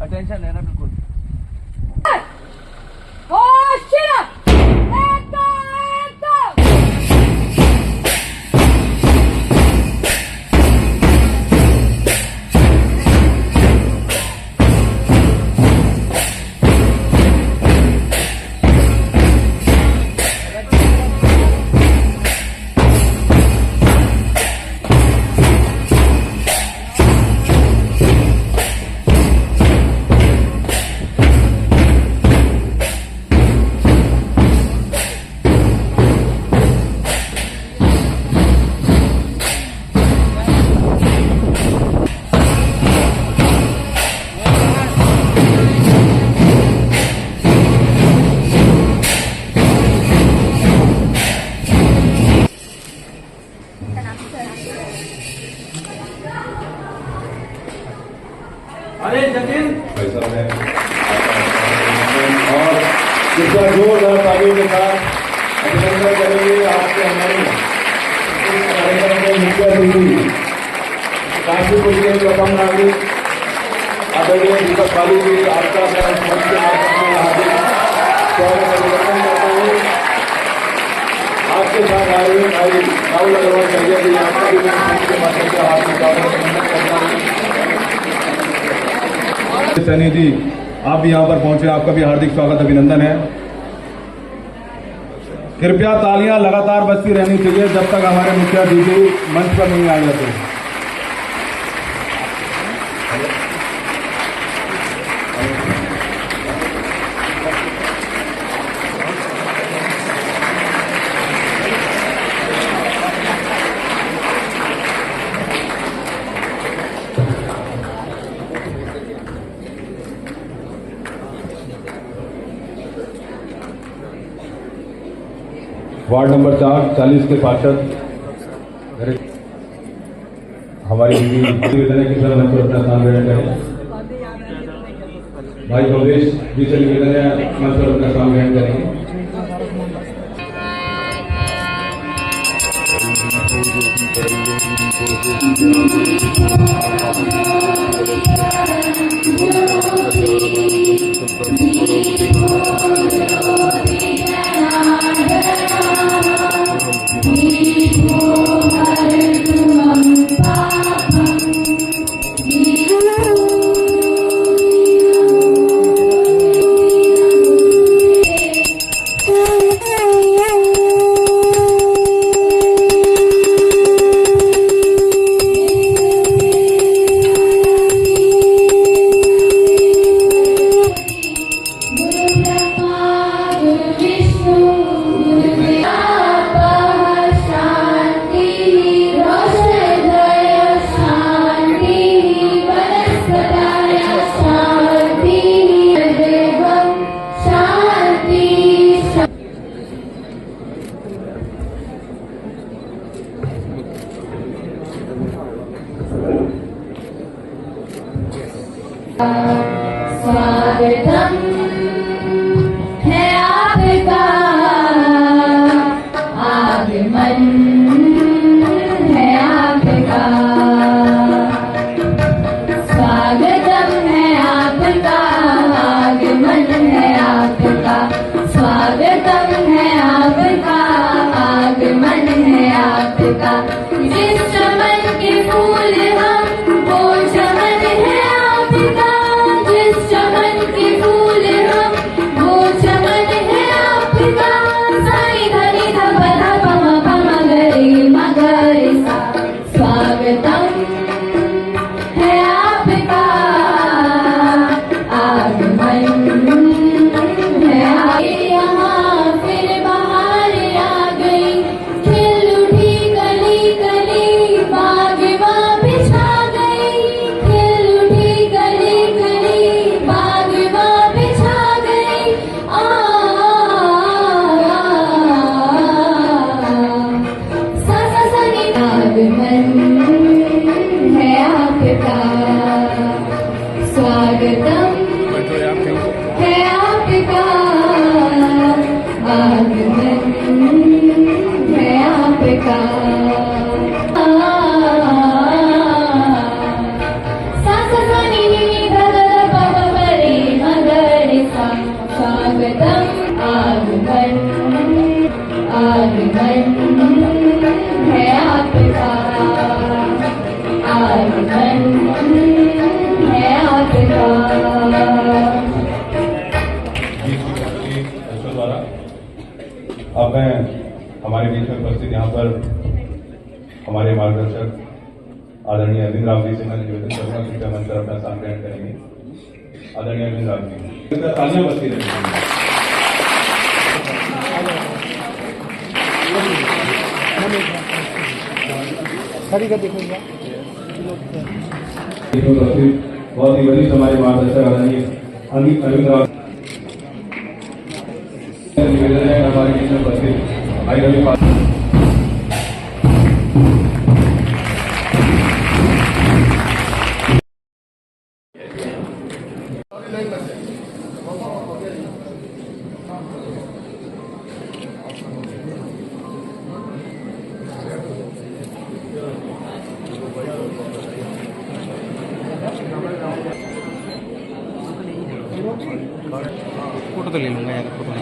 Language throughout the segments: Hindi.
अटेंशन लेना बिल्कुल। अरे जतिन ऐसा है और दूसरा जोरदार तालियों के साथ अभिनंदन करेंगे आपके हमारे इस कार्यक्रम के मुख्य अतिथि काशीपुर के प्रथम नागरिक आदरणीय दीपक बालू जी, आपका मंच के माध्यम से हार्दिक स्वागत अभिनंदन करता हूँ। आपके साथ आए हुए भाई राहुल अग्रवाल चलिए जी, आपका भी मैं मंच के माध्यम से हार्दिक स्वागत अभिनंदन करता हूँ। सैनी जी, आप भी यहाँ पर पहुंचे, आपका भी हार्दिक स्वागत अभिनंदन है। कृपया तालियां लगातार बजती रहनी चाहिए जब तक हमारे मुख्य अतिथि मंच पर नहीं आ जाते। वार्ड नंबर 40 के पार्षद हमारी निवेदन है कि सर मंच पर अपना स्थान ग्रहण करें। भाई भवेश जी से निवेदन है मंच पर अपना स्थान ग्रहण करेंगे। स्वागतम है आपका, आगमन है आपका, स्वागतम है आपका, आगमन है आपका, स्वागतम है आपका, आगमन है आपका। जिस चमन के फूल हम वो चमन है आपका, जिस चमन के फूल हम वो चमन है आपका। साई धनी धप धप म प गरे मगरे सा, स्वागतम है आपका, आगमन है आपका। द्वारा अब मैं हमारे बीच में उपस्थित यहाँ पर हमारे मार्गदर्शक आदरणीय अरविंद राव जी से मैं निवेदन करूंगा कि कृपया मंच पर अपना स्थान ग्रहण करेंगे। आदरणीय अरविंद राव जी तालियां बजती रहेंगी। बहुत ही वरिष्ठ हमारे मार्गदर्शक आदरणीय अरविंद राव निवेदन है हमारे बीच में उपस्थित भाई रवि फोटो तो ले लूंगा यार, फोटो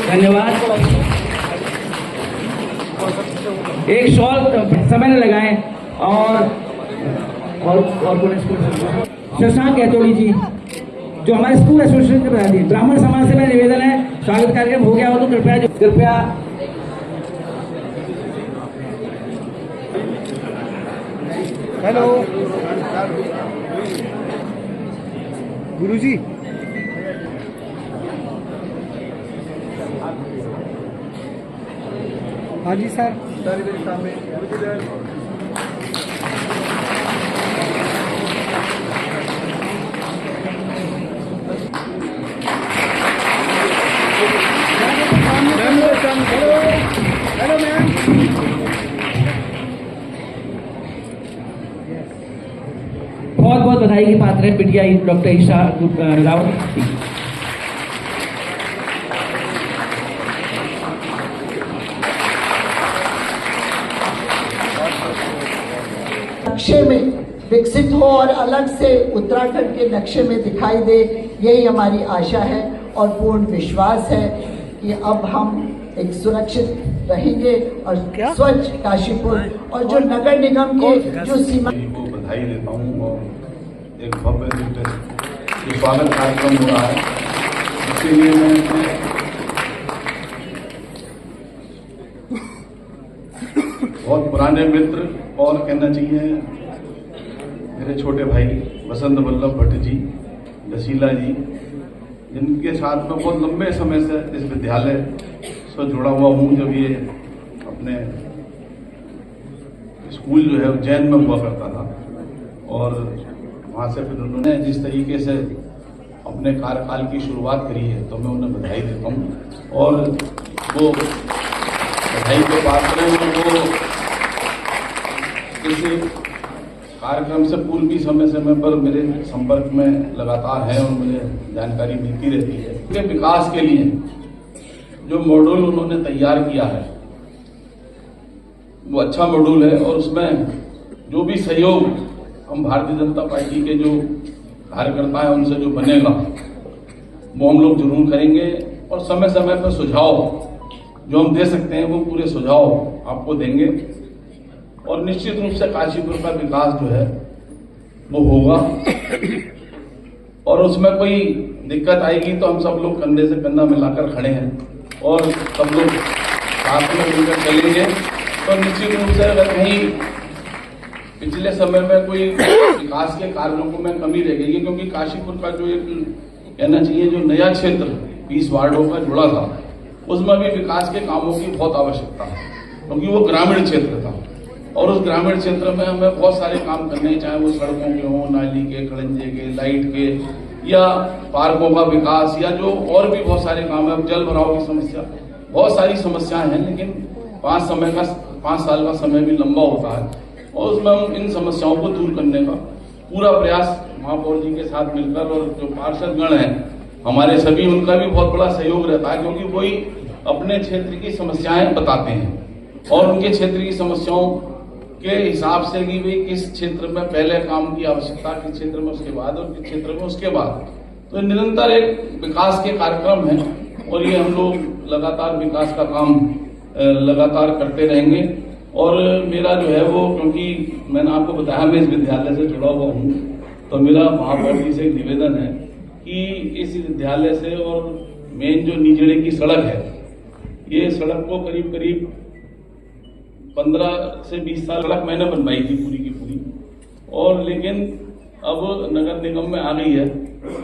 धन्यवाद। एक शॉल समय न लगाएं और शशांक गहतोड़ी जी जो हमारे स्कूल एसोसिएशन के प्रधान, ब्राह्मण समाज से मेरा निवेदन है, स्वागत कार्यक्रम हो गया हो तो कृपया हेलो गुरुजी। हाँ जी सर। Hello ma'am. बहुत बहुत बधाई की पात्र है बिटिया डॉक्टर ईशा रावत। नक्शे में विकसित हो और अलग से उत्तराखंड के नक्शे में दिखाई दे, यही हमारी आशा है और पूर्ण विश्वास है कि अब हम एक सुरक्षित रहेंगे और स्वच्छ काशीपुर और जो नगर निगम के जो सीमा को बधाई देता हूँ और एक भव्य दिव्य स्वागत कार्यक्रम हो रहा है, इसके लिए मैं बहुत पुराने मित्र और कहना चाहिए मेरे छोटे भाई वसंत वल्लभ भट्ट जी, दशीला जी, जिनके साथ में बहुत लंबे समय से इस विद्यालय से जुड़ा हुआ हूँ। जब ये अपने स्कूल जो है उज्जैन में हुआ करता था और वहाँ से फिर उन्होंने जिस तरीके से अपने कार्यकाल की शुरुआत करी है तो मैं उन्हें बधाई देता हूँ और वो बधाई के पात्र हैं। वो इस कार्यक्रम से पूर्व भी समय समय पर मेरे संपर्क में लगातार है और मुझे जानकारी मिलती रहती है। उनके विकास के लिए जो मॉड्यूल उन्होंने तैयार किया है वो अच्छा मॉड्यूल है और उसमें जो भी सहयोग हम भारतीय जनता पार्टी के जो कार्यकर्ता हैं उनसे जो बनेगा वो हम लोग जरूर करेंगे और समय समय पर सुझाव जो हम दे सकते हैं वो पूरे सुझाव आपको देंगे और निश्चित रूप से काशीपुर का विकास जो है वो होगा और उसमें कोई दिक्कत आएगी तो हम सब लोग कंधे से कंधा मिलाकर खड़े हैं और सब लोग साथ में मिलकर चलेंगे। तो निश्चित रूप से अगर कहीं पिछले समय में कोई विकास के कार्यों को में कमी रह गई, क्योंकि काशीपुर का जो एक कहना चाहिए जो नया क्षेत्र 20 वार्डों का जुड़ा था उसमें भी विकास के कामों की बहुत आवश्यकता है, क्योंकि वो ग्रामीण क्षेत्र था और उस ग्रामीण क्षेत्र में हमें बहुत सारे काम करने हैं, चाहे वो सड़कों के हों, नाली के, खड़ंजे के, लाइट के या पार्कों का विकास या जो और भी बहुत सारे काम है। जल भराव की समस्या, बहुत सारी समस्याएं हैं, लेकिन 5 साल का समय भी लंबा होता है और उसमें हम इन समस्याओं को दूर करने का पूरा प्रयास महापौर जी के साथ मिलकर और जो पार्षद गण हैं हमारे सभी, उनका भी बहुत बड़ा सहयोग रहता है, क्योंकि वही अपने क्षेत्र की समस्याएं बताते हैं और उनके क्षेत्र की समस्याओं के हिसाब से कि भाई किस क्षेत्र में पहले काम की आवश्यकता, किस क्षेत्र में उसके बाद और किस क्षेत्र में उसके बाद। तो निरंतर एक विकास के कार्यक्रम है और ये हम लोग लगातार विकास का काम लगातार करते रहेंगे। और मेरा जो है वो, क्योंकि मैंने आपको बताया मैं इस विद्यालय से जुड़ा हुआ हूँ, तो मेरा महापौर जी से एक निवेदन है कि इस विद्यालय से और मेन जो नीजड़े की सड़क है, ये सड़क को करीब करीब 15 से 20 साल सड़क मैंने बनवाई थी पूरी की पूरी, और लेकिन अब नगर निगम में आ गई है।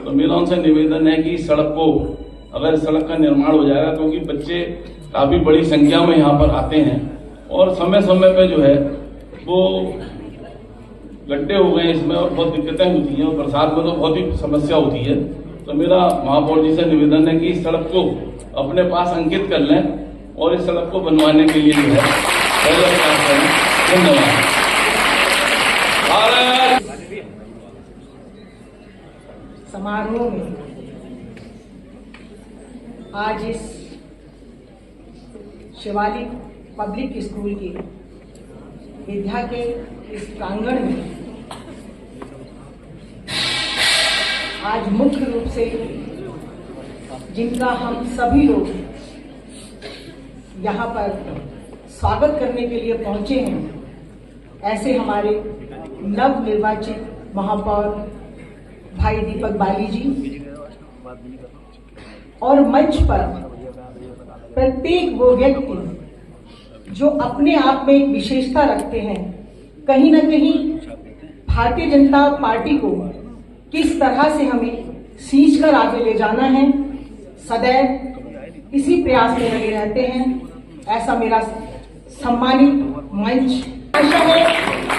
तो मेरा उनसे निवेदन है कि सड़क को, अगर सड़क का निर्माण हो जाएगा, क्योंकि बच्चे काफी बड़ी संख्या में यहाँ पर आते हैं और समय समय पे जो है वो गड्ढे हो गए इसमें और बहुत दिक्कतें होती हैं और बरसात में तो बहुत ही समस्या होती है। तो मेरा महापौर जी से निवेदन है कि इस सड़क को अपने पास अंकित कर लें और इस सड़क को बनवाने के लिए जो है पहले प्रयास करें। धन्यवाद। समारोह में आज इस शिवालिक पब्लिक स्कूल की विद्या के इस प्रांगण में आज मुख्य रूप से जिनका हम सभी लोग यहाँ पर स्वागत करने के लिए पहुंचे हैं, ऐसे हमारे नव निर्वाचित महापौर भाई दीपक बाली जी, और मंच पर प्रत्येक वो व्यक्ति जो अपने आप में एक विशेषता रखते हैं, कहीं ना कहीं भारतीय जनता पार्टी को किस तरह से हमें सींच कर आगे ले जाना है, सदैव इसी प्रयास में लगे रहते हैं। ऐसा मेरा सम्मानित मंच। आशा है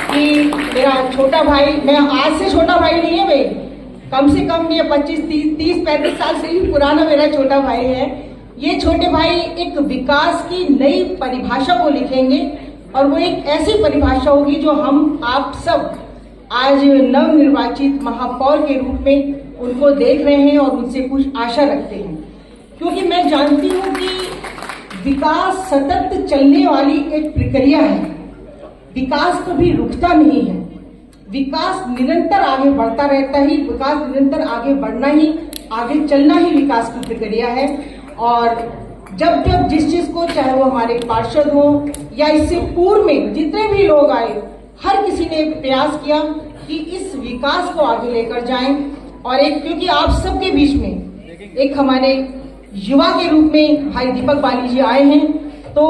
कि मेरा छोटा भाई, मैं आज से छोटा भाई नहीं है भाई, कम से कम ये 25-30-35 साल से ही पुराना मेरा छोटा भाई है। ये छोटे भाई एक विकास की नई परिभाषा को लिखेंगे और वो एक ऐसी परिभाषा होगी जो हम आप सब आज नवनिर्वाचित महापौर के रूप में उनको देख रहे हैं और उनसे कुछ आशा रखते हैं, क्योंकि मैं जानती हूँ कि विकास सतत चलने वाली एक प्रक्रिया है। विकास कभी रुकता नहीं है, विकास निरंतर आगे बढ़ता रहता ही, विकास निरंतर आगे बढ़ना ही, आगे चलना ही विकास की प्रक्रिया है। और जब जब जिस चीज को, चाहे वो हमारे पार्षद हो या इससे पूर्व में जितने भी लोग आए, हर किसी ने प्रयास किया कि इस विकास को आगे लेकर जाएं। और एक, क्योंकि आप सबके बीच में एक हमारे युवा के रूप में भाई दीपक बाली जी आए हैं, तो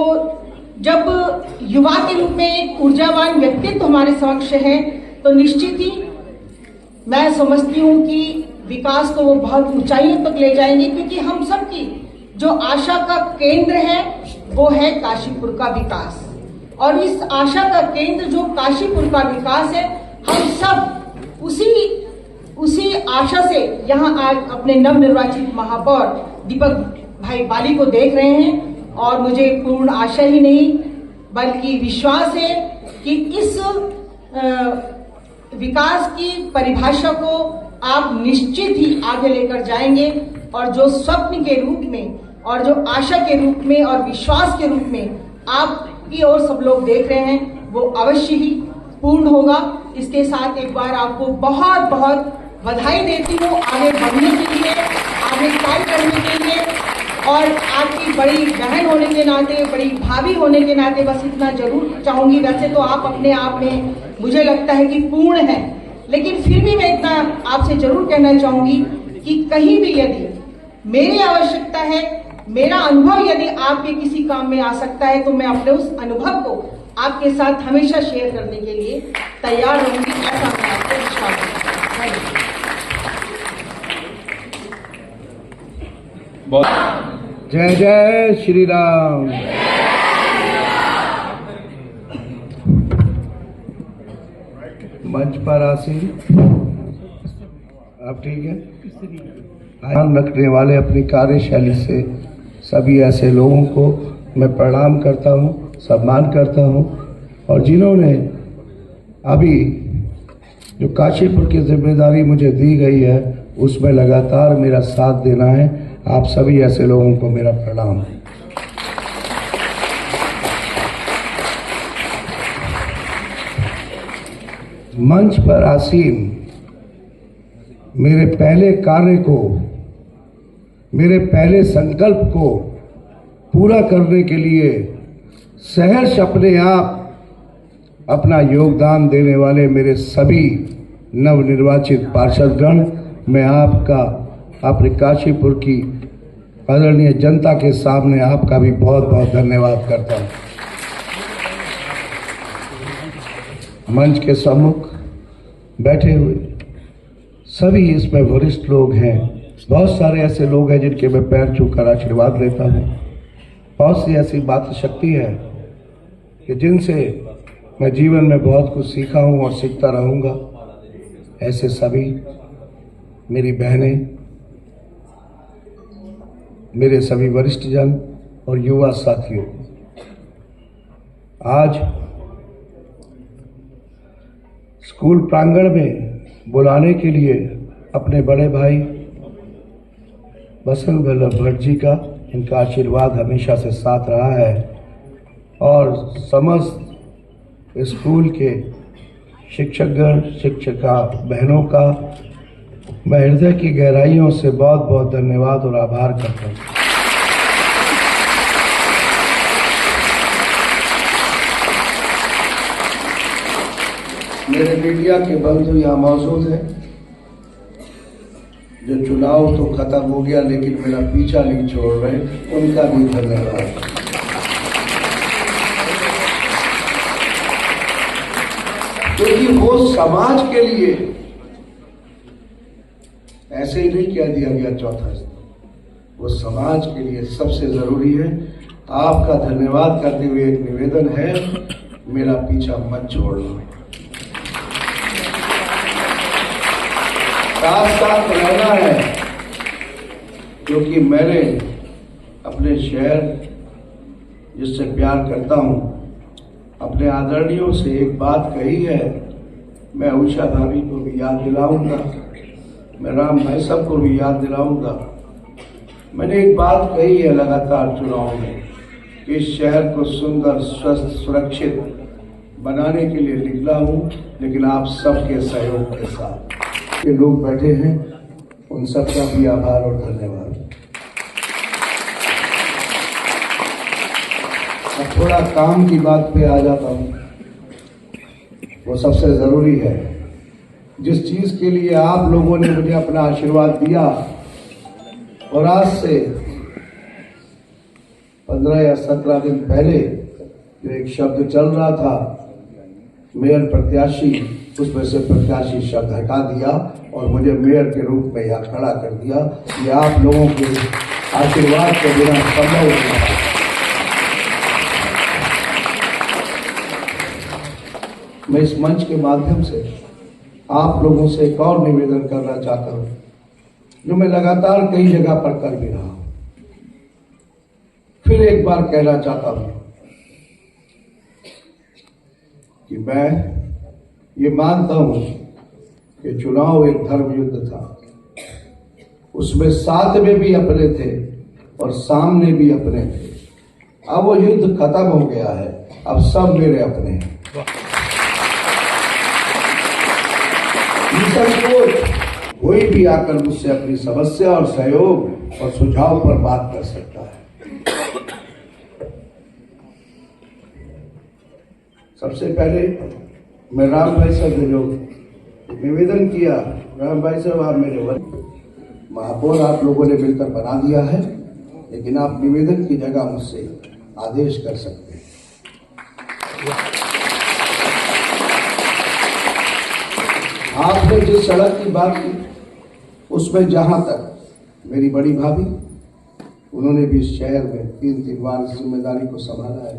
जब युवा के रूप में एक ऊर्जावान व्यक्तित्व हमारे समक्ष है, तो निश्चित ही मैं समझती हूँ कि विकास को वो बहुत ऊंचाइयों तक ले जाएंगे, क्योंकि हम सबकी जो आशा का केंद्र है वो है काशीपुर का विकास। और इस आशा का केंद्र जो काशीपुर का विकास है, हम सब उसी आशा से यहाँ आज अपने नवनिर्वाचित महापौर दीपक भाई बाली को देख रहे हैं। और मुझे पूर्ण आशा ही नहीं बल्कि विश्वास है कि इस विकास की परिभाषा को आप निश्चित ही आगे लेकर जाएंगे, और जो स्वप्न के रूप में और जो आशा के रूप में और विश्वास के रूप में आपकी ओर सब लोग देख रहे हैं, वो अवश्य ही पूर्ण होगा। इसके साथ एक बार आपको बहुत बहुत बधाई देती हूँ आगे बढ़ने के लिए, आगे कार्य करने के लिए। और आपकी बड़ी बहन होने के नाते, बड़ी भाभी होने के नाते बस इतना जरूर चाहूंगी, वैसे तो आप अपने आप में मुझे लगता है कि पूर्ण है, लेकिन फिर भी मैं इतना आपसे जरूर कहना चाहूंगी कि कहीं भी यदि मेरी आवश्यकता है, मेरा अनुभव यदि आपके किसी काम में आ सकता है, तो मैं अपने उस अनुभव को आपके साथ हमेशा शेयर करने के लिए तैयार रहूंगी। ऐसा मैं आपको विश्वास करता हूं। जय जय श्री राम। मंच पर आसीन आप ठीक है। ध्यान रखने वाले अपनी कार्यशैली से सभी ऐसे लोगों को मैं प्रणाम करता हूँ, सम्मान करता हूँ। और जिन्होंने अभी जो काशीपुर की जिम्मेदारी मुझे दी गई है उसमें लगातार मेरा साथ देना है, आप सभी ऐसे लोगों को मेरा प्रणाम। मंच पर आसीन मेरे पहले कार्य को, मेरे पहले संकल्प को पूरा करने के लिए सहर्ष अपने आप अपना योगदान देने वाले मेरे सभी नवनिर्वाचित पार्षदगण, मैं आपका, अपने काशीपुर की आदरणीय जनता के सामने आपका भी बहुत बहुत धन्यवाद करता हूँ। मंच के सम्मुख बैठे हुए सभी इसमें वरिष्ठ लोग हैं, बहुत सारे ऐसे लोग हैं जिनके मैं पैर छूकर आशीर्वाद लेता हूँ। बहुत सी ऐसी बात शक्ति है कि जिनसे मैं जीवन में बहुत कुछ सीखा हूँ और सीखता रहूँगा। ऐसे सभी मेरी बहनें, मेरे सभी वरिष्ठ जन और युवा साथियों, आज स्कूल प्रांगण में बुलाने के लिए अपने बड़े भाई बसंत वल्लभ भट्ट जी का, इनका आशीर्वाद हमेशा से साथ रहा है और समस्त स्कूल के शिक्षकगण, शिक्षिका बहनों का मैं हृदय की गहराइयों से बहुत बहुत धन्यवाद और आभार करता हूँ। मेरे मीडिया के बंधु यहाँ मौजूद हैं, जो चुनाव तो खत्म हो गया लेकिन मेरा पीछा नहीं छोड़ रहे, उनका भी धन्यवाद। क्योंकि वो समाज के लिए, ऐसे ही नहीं कह दिया गया चौथा स्थान, वो समाज के लिए सबसे जरूरी है। आपका धन्यवाद करते हुए एक निवेदन है, मेरा पीछा मत छोड़ना, साथ साथ रहना है। क्योंकि मैंने अपने शहर जिससे प्यार करता हूँ, अपने आदरणीयों से एक बात कही है, मैं उषा भाभी को भी याद दिलाऊंगा, मैं राम भाई साहब को भी याद दिलाऊंगा। मैंने एक बात कही है लगातार चुनाव में कि इस शहर को सुंदर, स्वस्थ, सुरक्षित बनाने के लिए निकला हूँ, लेकिन आप सबके सहयोग के साथ। ये लोग बैठे हैं, उन सबका भी आभार और धन्यवाद। अब थोड़ा काम की बात पे आ जाता हूँ, वो सबसे जरूरी है। जिस चीज के लिए आप लोगों ने मुझे अपना आशीर्वाद दिया और आज से 15 या 17 दिन पहले जो एक शब्द चल रहा था मेयर प्रत्याशी, उसमें से प्रत्याशी शब्द हटा दिया और मुझे मेयर के रूप में यहाँ खड़ा कर दिया। ये आप लोगों के आशीर्वाद के बिना संभव नहीं। मैं इस मंच के माध्यम से आप लोगों से एक और निवेदन करना चाहता हूँ, जो मैं लगातार कई जगह पर कर भी रहा हूँ। फिर एक बार कहना चाहता हूँ कि मैं ये मानता हूँ कि चुनाव एक धर्म युद्ध था, उसमें साथ में भी अपने थे और सामने भी अपने थे। अब वो युद्ध खत्म हो गया है, अब सब मेरे अपने हैं। कोई भी आकर मुझसे अपनी समस्या और सहयोग और सुझाव पर बात कर सकता है। सबसे पहले मैं राम भाई साहब ने जो निवेदन किया, राम भाई साहब आप मेरे महापौर आप लोगों ने मिलकर बना दिया है, लेकिन आप निवेदन की जगह मुझसे आदेश कर सकते हैं। आपने जिस सड़क की बात की, उसमें जहां तक मेरी बड़ी भाभी, उन्होंने भी इस शहर में 3 बार जिम्मेदारी को संभाला है,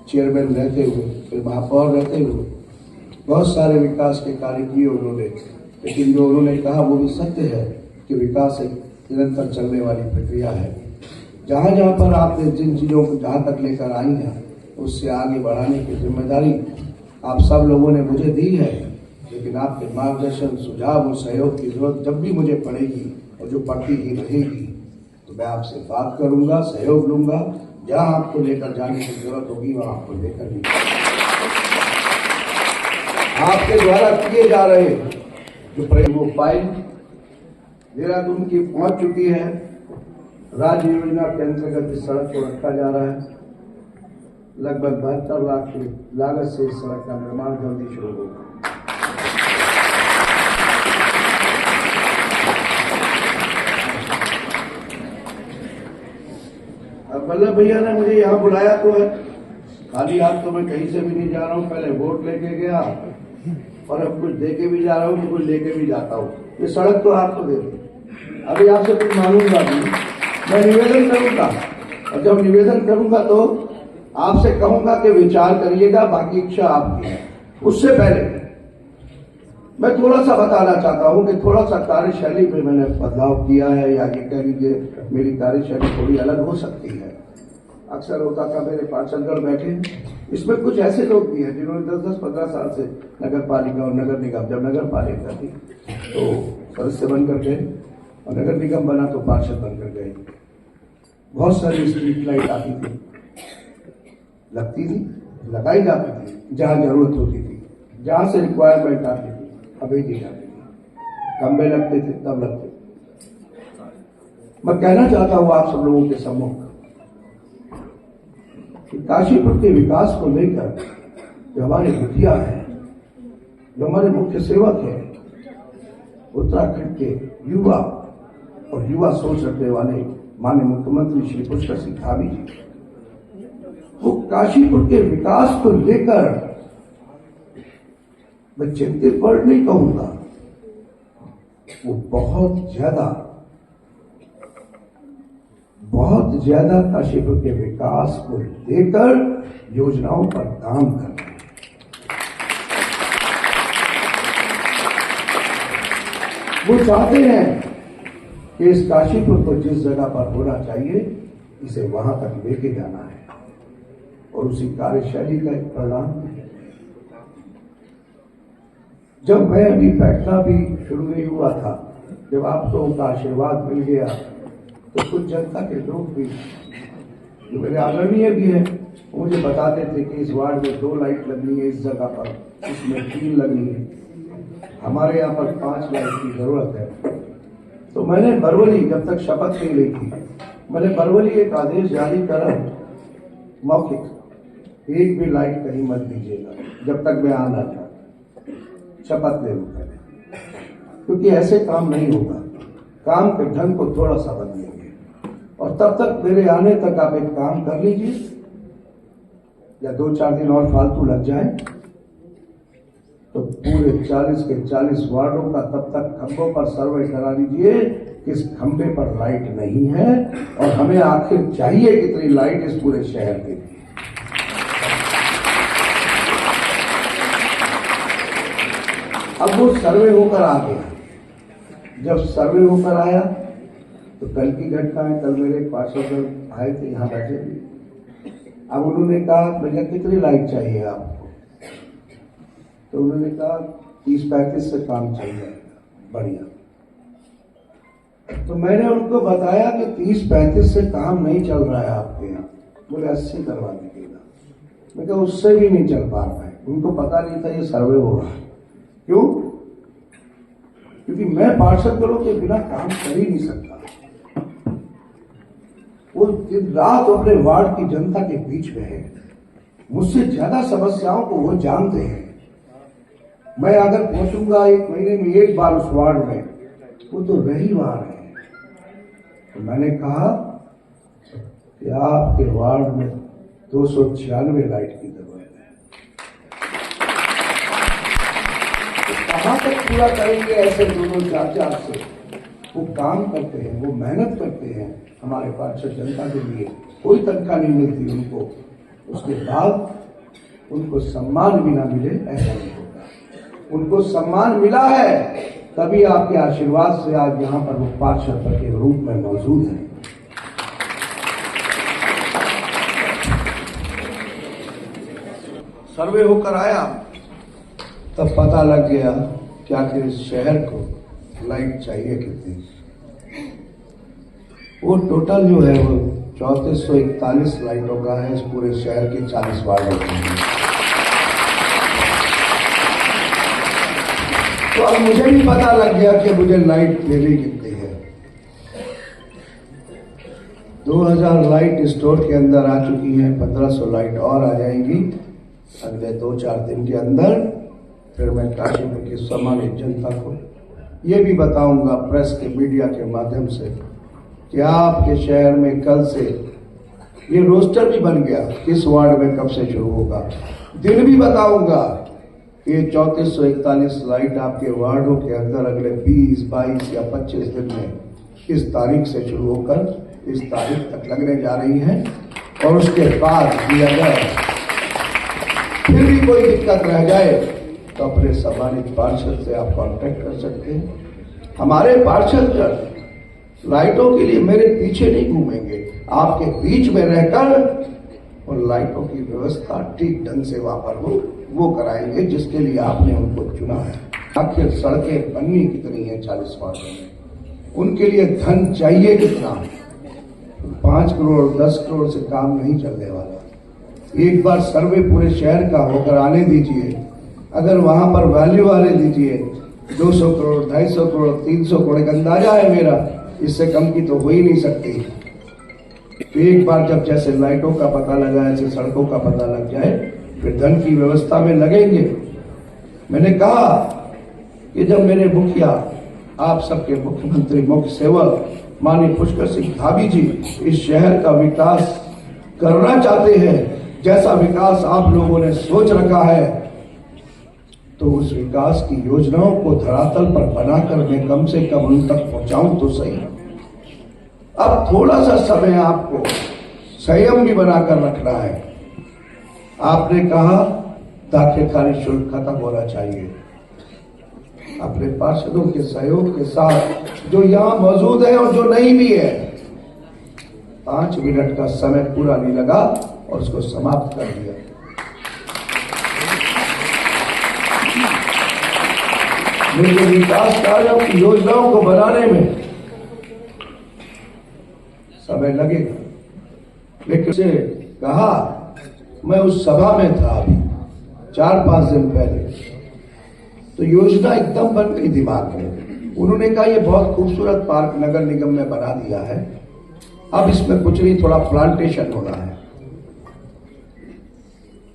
चेयरमैन रहते हुए, फिर महापौर रहते हुए बहुत सारे विकास के कार्य किए उन्होंने। लेकिन जो उन्होंने कहा वो भी सत्य है कि विकास एक निरंतर चलने वाली प्रक्रिया है। जहाँ जहाँ पर आपने जिन चीज़ों को जहाँ तक लेकर आई हैं, उससे आगे बढ़ाने की जिम्मेदारी आप सब लोगों ने मुझे दी है। लेकिन आपके मार्गदर्शन, सुझाव और सहयोग की जरूरत जब भी मुझे पड़ेगी और जो पड़ती ही रहेगी, तो मैं आपसे बात करूंगा, सहयोग लूंगा। जहाँ आपको लेकर जाने की जरूरत होगी वहाँ आपको लेकर भी। आपके द्वारा किए जा रहे जो प्रयोग वो फाइल देहरादून की पहुंच चुकी है। राज्य योजना के अंतर्गत इस सड़क को रखा जा रहा है। लगभग 72 लाख की लागत से इस सड़क का निर्माण जल्दी शुरू होगा। अब वल्लभ भैया ने मुझे यहाँ बुलाया तो है, खाली हाथ तो मैं कहीं से भी नहीं जा रहा हूँ। पहले वोट लेके गया और अब कुछ देके भी जा रहा हूँ, तो कुछ लेके भी जाता हूँ। ये सड़क तो आपको दे दी। अभी आपसे कुछ मांगूंगा भी, मैं निवेदन करूंगा, और जब निवेदन करूंगा तो आपसे कहूंगा कि विचार करिएगा, बाकी इच्छा आपकी है। उससे पहले मैं थोड़ा सा बताना चाहता हूं कि थोड़ा सा कार्यशैली में मैंने बदलाव किया है, या ये कह लीजिए मेरी कार्यशैली थोड़ी अलग हो सकती है। अक्सर होता था मेरे पार्षदगण बैठे, इसमें कुछ ऐसे लोग भी हैं जिन्होंने 10-15 साल से नगर पालिका और नगर निगम, जब नगर पालिका थी तो सदस्य बनकर गए और नगर निगम बना तो पार्षद बनकर गए। बहुत सारी स्ट्रीट लाइट आती थी, लगती थी, लगाई जाती थी जहां जरूरत होती थी, जहां से रिक्वायरमेंट आती थी अभी दी जाती थी, खंबे लगते थे तब लगते थे। मैं कहना चाहता हूं आप सब लोगों के सम्मुख कि काशीपुर के विकास को लेकर जो हमारे मुखिया हैं, जो हमारे मुख्य सेवक हैं, उत्तराखंड के युवा और युवा सोच रखने वाले माननीय मुख्यमंत्री श्री पुष्कर सिंह धामी जी, वो काशीपुर के विकास को लेकर मैं चिंतित वर्ड नहीं कहूंगा, वो बहुत ज्यादा काशीपुर के विकास को लेकर योजनाओं पर काम कर रहे हैं। वो चाहते हैं कि इस काशीपुर को जिस जगह पर होना चाहिए इसे वहां तक लेके जाना है, और उसी कार्यशैली का एक परिणाम है। जब मैं अभी बैठना भी शुरू नहीं हुआ था, जब आप लोगों का आशीर्वाद मिल गया, तो कुछ जनता के लोग भी जो मेरे आदरणीय भी हैं, मुझे बताते थे कि इस वार्ड में 2 लाइट लगनी है, इस जगह पर इसमें 3 लगनी है, हमारे यहाँ पर 5 लाइट की जरूरत है। तो मैंने बरवली, जब तक शपथ नहीं ली थी, मैंने बरवली एक आदेश जारी करा, मौखिक, एक भी लाइट कहीं मत दीजिएगा जब तक मैं आना था, शपथ ले लूं, क्योंकि ऐसे काम नहीं होगा। काम के ढंग को थोड़ा सा बदलेंगे, और तब तक मेरे आने तक आप एक काम कर लीजिए, या 2-4 दिन और फालतू लग जाए तो पूरे 40 के 40 वार्डों का तब तक खंभों पर सर्वे करा लीजिए, किस खंभे पर लाइट नहीं है और हमें आखिर चाहिए कितनी लाइट इस पूरे शहर के लिए। अब वो सर्वे होकर आ गया। जब सर्वे होकर आया तो कल की घटना है, कल मेरे पार्षद आए थे यहाँ बैठे थे। अब उन्होंने कहा भैया कितनी लाइट चाहिए आपको, तो उन्होंने कहा 30-35 से काम चल जाएगा, बढ़िया। तो मैंने उनको बताया कि 30-35 से काम नहीं चल रहा है आपके यहाँ, बोले 80 करवा दीजिएगा। मैं कहा उससे भी नहीं चल पा रहा है, उनको पता नहीं था ये सर्वे हो रहा है। क्यों? क्योंकि मैं पार्षदों के बिना काम कर ही नहीं सकता। वो दिन रात अपने वार्ड की जनता के बीच में है, मुझसे ज्यादा समस्याओं को वो जानते हैं। मैं अगर पहुंचूंगा 1 महीने में 1 बार उस वार्ड में, वो तो रही वहां है। तो मैंने कहा कि आपके वार्ड में 296 लाइट की जरूरत है, कहां तक पूरा करेंगे? ऐसे 2-4 से वो काम करते हैं, वो मेहनत करते हैं हमारे पार्षद जनता के लिए, कोई तनख्वाह नहीं मिलती उनको, उसके बाद उनको सम्मान भी ना मिले ऐसा नहीं होता। उनको सम्मान मिला है तभी आपके आशीर्वाद से आज यहाँ पर वो पार्षद के रूप में मौजूद है। सर्वे होकर आया तब पता लग गया कि आखिर इस शहर को लाइट चाहिए कितनी। वो टोटल जो है वो 3441 लाइटों का है इस पूरे शहर के 40 वार्डों के लिए। तो अब मुझे भी पता लग गया कि मुझे लाइट देनी कितनी है। 2000 लाइट स्टोर के अंदर आ चुकी है, 1500 लाइट और आ जाएंगी अगले 2-4 दिन के अंदर। फिर मैं काशीपुर की सम्मानित जनता को ये भी बताऊंगा प्रेस के मीडिया के माध्यम से कि आपके शहर में कल से ये रोस्टर भी बन गया, किस वार्ड में कब से शुरू होगा। दिन भी बताऊंगा कि 3441 लाइट आपके वार्डों के अंदर अगले 20, 22 या 25 दिन में किस तारीख से शुरू होकर इस तारीख तक लगने जा रही है। और उसके बाद भी अगर फिर भी कोई दिक्कत रह जाए तो अपने सम्मानित पार्षद से आप कांटेक्ट कर सकते हैं। हमारे पार्षद लाइटों के लिए मेरे पीछे नहीं घूमेंगे, आपके बीच में रहकर और लाइटों की व्यवस्था ठीक ढंग से वहां पर वो कराएंगे जिसके लिए आपने उनको चुना है। आखिर सड़कें बननी कितनी है 40 वार्डों में, उनके लिए धन चाहिए कितना। 5 करोड़ 10 करोड़ से काम नहीं चलने वाला। एक बार सर्वे पूरे शहर का होकर आने दीजिए, अगर वहां पर वैल्यू वाले दीजिए 200 करोड़ 250 करोड़ 300 करोड़ का अंदाजा है मेरा, इससे कम की तो हो ही नहीं सकती। तो एक बार जब जैसे लाइटों का पता लगा ऐसे सड़कों का पता लग जाए फिर धन की व्यवस्था में लगेंगे। मैंने कहा कि जब मेरे मुखिया आप सबके मुख्यमंत्री मुख्य सेवक माननीय पुष्कर सिंह धामी जी इस शहर का विकास करना चाहते हैं, जैसा विकास आप लोगों ने सोच रखा है, तो उस विकास की योजनाओं को धरातल पर बनाकर मैं कम से कम उन तक पहुंचाऊं तो सही। अब थोड़ा सा समय आपको संयम भी बनाकर रखना है। आपने कहा दाखिल खारिज शुल्क खत्म होना चाहिए। अपने पार्षदों के सहयोग के साथ जो यहां मौजूद है और जो नहीं भी है, 5 मिनट का समय पूरा नहीं लगा और उसको समाप्त कर दिया। मुझे विकास कार्यों की योजनाओं को बनाने में समय लगेगा, लेकिन से कहा मैं उस सभा में था अभी 4-5 दिन पहले, तो योजना एकदम बन गई दिमाग में। उन्होंने कहा ये बहुत खूबसूरत पार्क नगर निगम ने बना दिया है, अब इसमें कुछ नहीं थोड़ा प्लांटेशन होना है,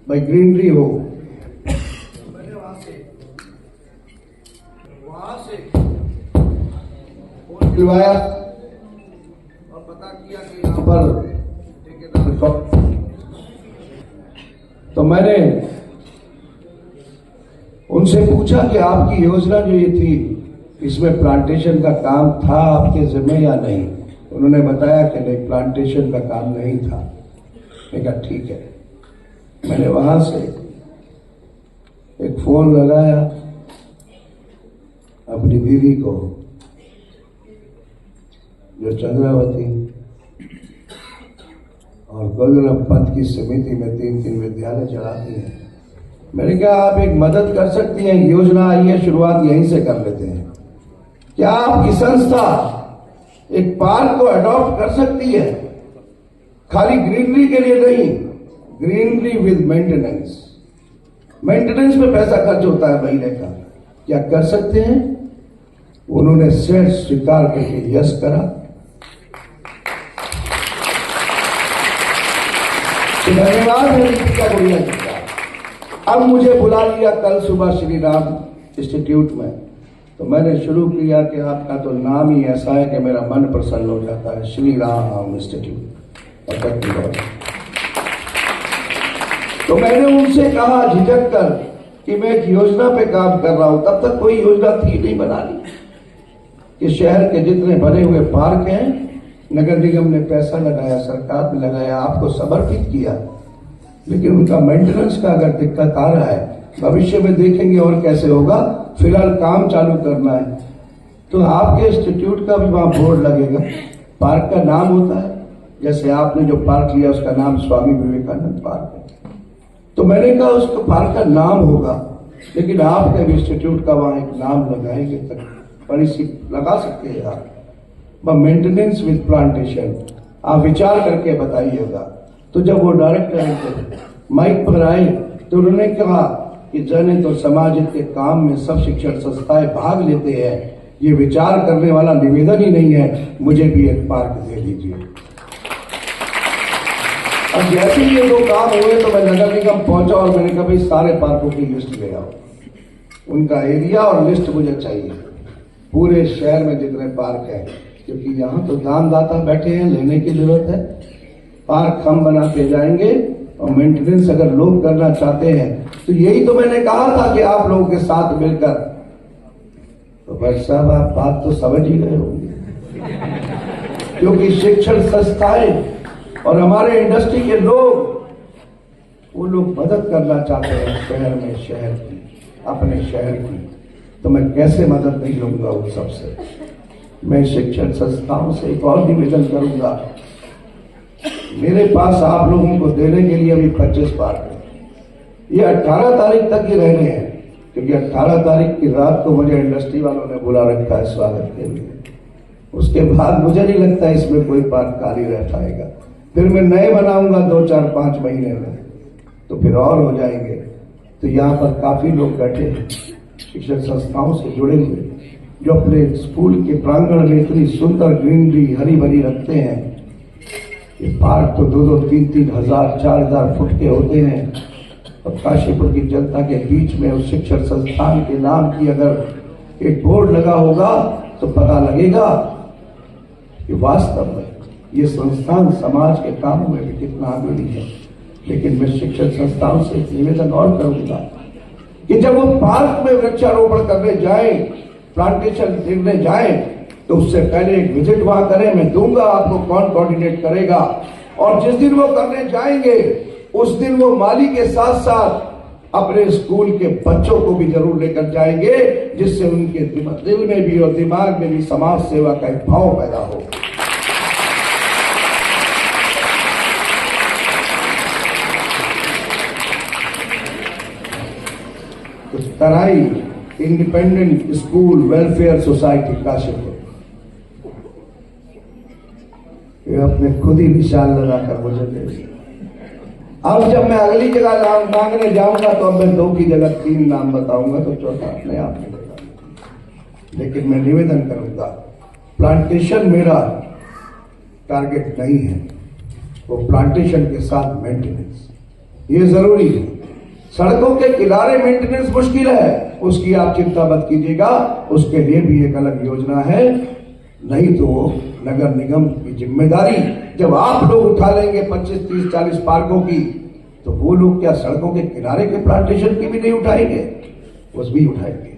भाई ग्रीनरी हो। मैंने वहां से फोन मिलवाया और पता किया कि यहाँ पर ठेकेदार, तो मैंने उनसे पूछा कि आपकी योजना जो ये थी इसमें प्लांटेशन का काम था आपके जिम्मे या नहीं। उन्होंने बताया कि नहीं, प्लांटेशन का काम नहीं था। मैंने कहा ठीक है। मैंने वहां से एक फोन लगाया अपनी दीदी को जो चंद्रावती और गोलगोलम पथ की समिति में 3 विद्यालय चलाती है। मैंने कहा आप एक मदद कर सकती हैं, योजना आई है, शुरुआत यहीं से कर लेते हैं। क्या आपकी संस्था एक पार्क को अडॉप्ट कर सकती है? खाली ग्रीनरी के लिए नहीं, ग्रीनरी विद मेंटेनेंस। मेंटेनेंस पे पैसा खर्च होता है महीने का, क्या कर सकते हैं? उन्होंने सेठ स्वीकार करके यस करा। तो धन्यवाद है दीपिका गुड़िया जी का। अब मुझे बुला लिया कल सुबह श्री राम इंस्टीट्यूट में, तो मैंने शुरू किया कि आपका तो नाम ही ऐसा है कि मेरा मन प्रसन्न हो जाता है, श्री राम इंस्टीट्यूट। तो मैंने उनसे कहा झिझक कर कि मैं एक योजना पे काम कर रहा हूं, तब तक कोई योजना थी नहीं बना ली कि शहर के जितने बने हुए पार्क हैं नगर निगम ने पैसा लगाया, सरकार ने लगाया, आपको समर्पित किया, लेकिन उनका मेंटेनेंस का अगर दिक्कत आ रहा है, भविष्य में देखेंगे और कैसे होगा, फिलहाल काम चालू करना है। तो आपके इंस्टीट्यूट का भी वहां बोर्ड लगेगा, पार्क का नाम होता है, जैसे आपने जो पार्क लिया उसका नाम स्वामी विवेकानंद पार्क है, तो मैंने कहा उसको पार्क का नाम होगा, लेकिन आपके इंस्टीट्यूट का वहां एक नाम लगाएंगे, तक बड़ी सी लगा सकते हैं आप, मेंटेनेंस विद प्लांटेशन। आप विचार करके बताइएगा। तो जब वो डायरेक्टर माइक पर आए तो उन्होंने कहा कि जनहित और समाजित के काम में सब शिक्षण संस्थाएं भाग लेते हैं, ये विचार करने वाला निवेदन ही नहीं है। मुझे भी एक पार्क दे दीजिए। अब जैसे ही ये दो काम हुए तो मैं नगर निगम पहुंचा और मैंने कहा भाई सारे पार्कों की लिस्ट ले आओ, उनका एरिया और लिस्ट मुझे चाहिए पूरे शहर में जितने पार्क हैं, क्योंकि यहाँ तो दानदाता बैठे हैं, लेने की जरूरत है। पार्क हम बनाते जाएंगे और मेंटेनेंस अगर लोग करना चाहते हैं तो यही तो मैंने कहा था कि आप लोगों के साथ मिलकर। तो भाई साहब आप बात तो समझ ही गए होंगे, क्योंकि शिक्षण संस्थाएं और हमारे इंडस्ट्री के लोग, वो लोग मदद करना चाहते हैं शहर की, अपने शहर की। तो मैं कैसे मदद नहीं लूंगा उन सबसे। मैं शिक्षण संस्थाओं से एक और निवेदन करूंगा, मेरे पास आप लोगों को देने के लिए अभी 25 पार्क है। ये 18 तारीख तक ही रहने हैं, क्योंकि 18 तारीख की रात को मुझे इंडस्ट्री वालों ने बुला रखा है स्वागत के लिए। उसके बाद मुझे नहीं लगता इसमें कोई पार्क खाली रह पाएगा। फिर मैं नए बनाऊंगा 2, 4, 5 महीने में, तो फिर और हो जाएंगे। तो यहाँ पर काफी लोग बैठे हैं शिक्षण संस्थाओं से जुड़े हुए, जो अपने स्कूल के प्रांगण में इतनी सुंदर ग्रीनरी हरी भरी रखते हैं। ये पार्क तो 2-2, 3-3 हजार, 4,000 फुट के होते हैं, और काशीपुर की जनता के बीच में उस शिक्षण संस्थान के नाम की अगर एक बोर्ड लगा होगा तो पता लगेगा कि वास्तव में ये संस्थान समाज के कामों में भी कितना अग्रणी है। लेकिन मैं शिक्षण संस्थाओं से एक निवेदन और करूंगा कि जब वो पार्क में वृक्षारोपण करने जाए, प्लांटेशन देखने जाए, तो उससे पहले एक विजिट वहां करें। मैं दूंगा आपको कौन कोऑर्डिनेट करेगा, और जिस दिन वो करने जाएंगे उस दिन वो माली के साथ साथ अपने स्कूल के बच्चों को भी जरूर लेकर जाएंगे, जिससे उनके दिल में भी और दिमाग में भी समाज सेवा का एक भाव पैदा हो। तो Terai independent school welfare society Kashipur, ये अपने खुद ही निशान लगाकर मुझे दे दिया। अब जब मैं अगली जगह नाम मांगने जाऊंगा तो अब मैं 2 की जगह 3 नाम बताऊंगा, तो चौथा अपने आप में बताऊंगा। लेकिन मैं निवेदन करूंगा, प्लांटेशन मेरा टारगेट नहीं है, वो प्लांटेशन के साथ मेंटेनेंस ये जरूरी है। सड़कों के किनारे मेंटेनेंस मुश्किल है, उसकी आप चिंता मत कीजिएगा, उसके लिए भी एक अलग योजना है। नहीं तो नगर निगम की जिम्मेदारी जब आप लोग उठा लेंगे 25, 30, 40 पार्कों की, तो वो लोग क्या सड़कों के किनारे के प्लांटेशन की भी नहीं उठाएंगे? वो भी उठाएंगे।